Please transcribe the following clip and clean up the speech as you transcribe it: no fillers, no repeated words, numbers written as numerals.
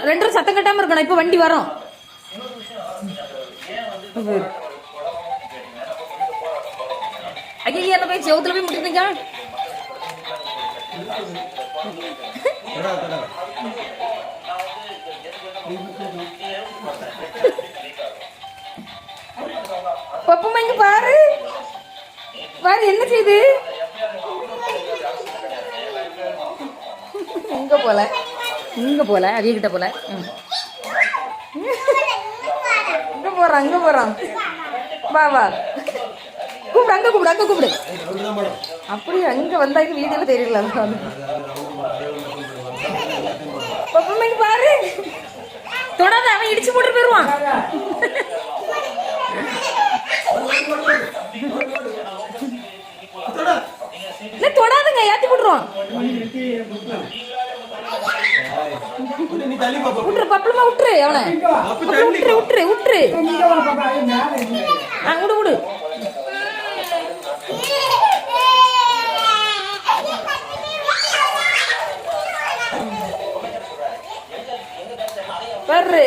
ரெண்டு பேரும் சத்தம் கட்டாம இருக்கணும். இப்ப வண்டி வரும். ஐயா என்ன போய் செவத்துல போய் முட்டிங்க. பப்பம்மா இங்க பாரு பாரு என்ன செய்யுது. இங்க போல அவிய கிட்ட போல. இங்க போறான் வா வா கூப்பிடு. அங்க கூப்பிடு. அப்படி அங்க வந்தாங்க வீடியோல தெரியல. பப்பம்மா இங்க பாரு தொடாத, அவன் இடிச்சு போட்டு போயிருவான். தொடாதுங்க, ஏத்தி போட்டுருவான். விட்டுரு பப்பளமா, விட்டுரு அவனை. விட்டுரு விடு. பாரு